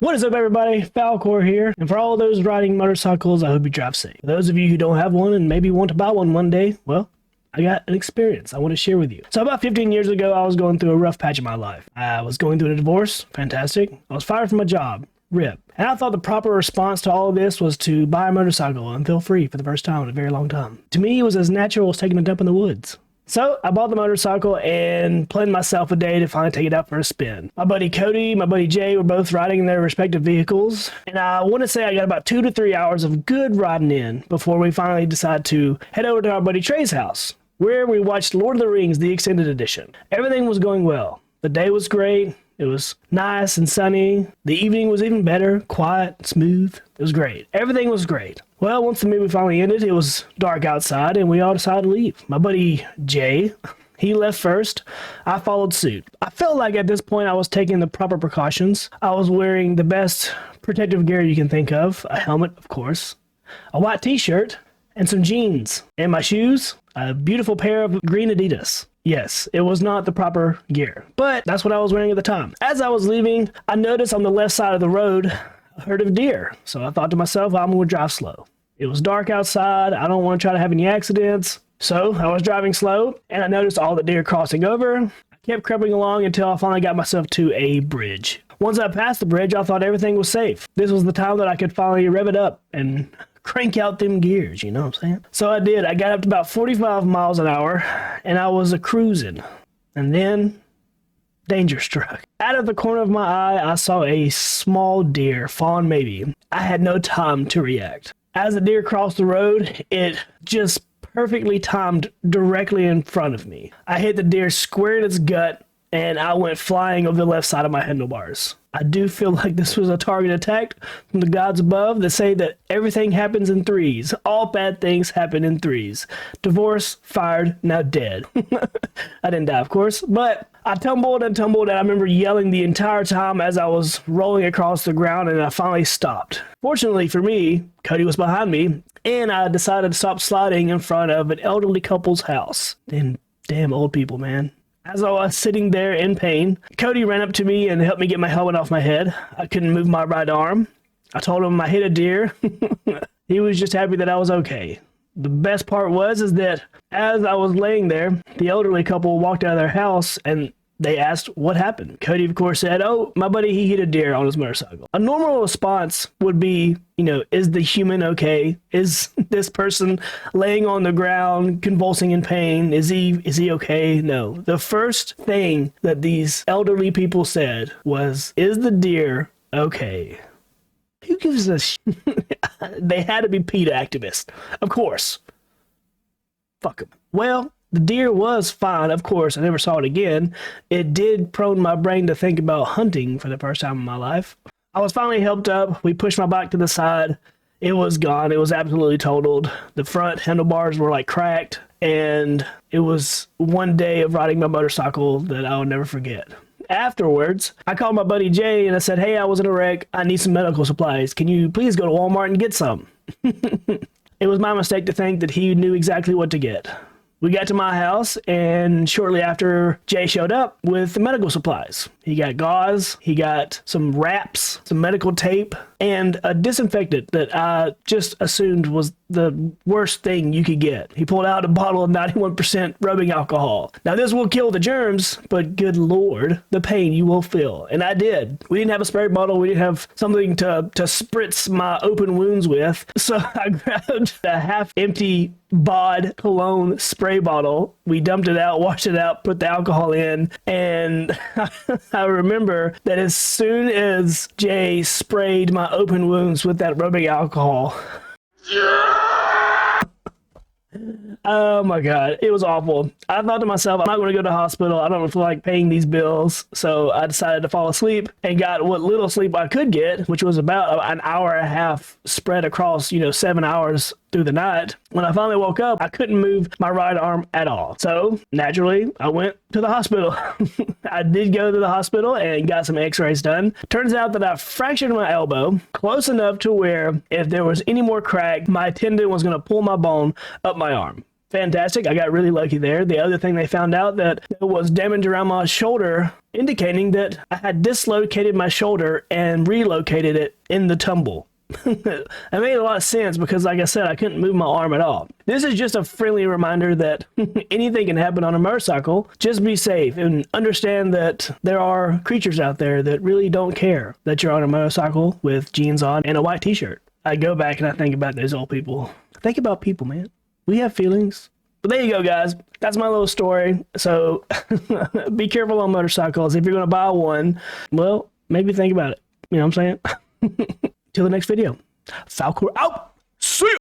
What is up, everybody? Falcor here, and for all those riding motorcycles, I hope you drive safe. For those of you who don't have one and maybe want to buy one day, well, I got an experience I want to share with you. So about 15 years ago, I was going through a rough patch in my life. I was going through a divorce, fantastic. I was fired from a job, rip. And I thought the proper response to all of this was to buy a motorcycle and feel free for the first time in a very long time. To me, it was as natural as taking a dump in the woods. So I bought the motorcycle and planned myself a day to finally take it out for a spin. My buddy Cody, my buddy Jay were both riding in their respective vehicles, and I want to say I got about 2 to 3 hours of good riding in before we finally decided to head over to our buddy Trey's house, where we watched Lord of the Rings, the extended edition. Everything was going well. The day was great. It was nice and sunny. The evening was even better, quiet, smooth. It was great. Everything was great. Well, once the movie finally ended, it was dark outside, and we all decided to leave. My buddy Jay, he left first. I followed suit. I felt like at this point I was taking the proper precautions. I was wearing the best protective gear you can think of. A helmet, of course. A white t-shirt, and some jeans. And my shoes, a beautiful pair of green Adidas. Yes, it was not the proper gear, but that's what I was wearing at the time. As I was leaving, I noticed on the left side of the road a herd of deer. So I thought to myself, I'm going to drive slow. It was dark outside. I don't want to try to have any accidents. So I was driving slow, and I noticed all the deer crossing over. I kept creeping along until I finally got myself to a bridge. Once I passed the bridge, I thought everything was safe. This was the time that I could finally rev it up and crank out them gears, you know what I'm saying? So I did. I got up to about 45 miles an hour, and I was cruising. And then danger struck. Out of the corner of my eye, I saw a small deer, fawn maybe. I had no time to react. As the deer crossed the road, it just perfectly timed directly in front of me. I hit the deer square in its gut, and I went flying over the left side of my handlebars. I do feel like this was a target attack from the gods above that say that everything happens in threes. All bad things happen in threes. Divorce, fired, now dead. I didn't die, of course, but I tumbled and tumbled, and I remember yelling the entire time as I was rolling across the ground, and I finally stopped. Fortunately for me, Cody was behind me, and I decided to stop sliding in front of an elderly couple's house. Damn old people, man. As I was sitting there in pain, Cody ran up to me and helped me get my helmet off my head. I couldn't move my right arm. I told him I hit a deer. He was just happy that I was okay. The best part is that as I was laying there, the elderly couple walked out of their house and they asked what happened. Cody, of course, said, "Oh, my buddy, he hit a deer on his motorcycle." A normal response would be, is the human okay? Is this person laying on the ground, convulsing in pain? Is he okay? No. The first thing that these elderly people said was, "Is the deer okay?" Who gives a They had to be PETA activists. Of course. Fuck them. Well, the deer was fine, of course. I never saw it again. It did prone my brain to think about hunting for the first time in my life. I was finally helped up. We pushed my bike to the side. It was gone. It was absolutely totaled. The front handlebars were like cracked. And it was one day of riding my motorcycle that I'll never forget. Afterwards, I called my buddy Jay and I said, "Hey, I was in a wreck. I need some medical supplies. Can you please go to Walmart and get some?" It was my mistake to think that he knew exactly what to get. We got to my house, and shortly after, Jay showed up with the medical supplies. He got gauze, he got some wraps, some medical tape, and a disinfectant that I just assumed was the worst thing you could get. He pulled out a bottle of 91% rubbing alcohol. Now, this will kill the germs, but good Lord, the pain you will feel. And I did. We didn't have a spray bottle. We didn't have something to spritz my open wounds with. So I grabbed a half-empty Bod cologne spray bottle. We dumped it out, washed it out, put the alcohol in, and I remember that as soon as Jay sprayed my open wounds with that rubbing alcohol, oh my God, it was awful. I thought to myself, I'm not going to go to the hospital. I don't feel like paying these bills. So I decided to fall asleep and got what little sleep I could get, which was about an hour and a half spread across, 7 hours through the night. When I finally woke up, I couldn't move my right arm at all. So naturally, I went to the hospital. I did go to the hospital and got some x-rays done. Turns out that I fractured my elbow close enough to where if there was any more crack, my tendon was going to pull my bone up my arm. fantastic. I got really lucky there. The other thing they found out that there was damage around my shoulder, indicating that I had dislocated my shoulder and relocated it in the tumble. That made a lot of sense because, like I said, I couldn't move my arm at all. This is just a friendly reminder that anything can happen on a motorcycle. Just be safe and understand that there are creatures out there that really don't care that you're on a motorcycle with jeans on and a white t-shirt. I go back and I think about those old people. Think about people, man. We have feelings. But there you go, guys. That's my little story. So be careful on motorcycles. If you're going to buy one, well, maybe think about it. You know what I'm saying? Till the next video. Falcor out!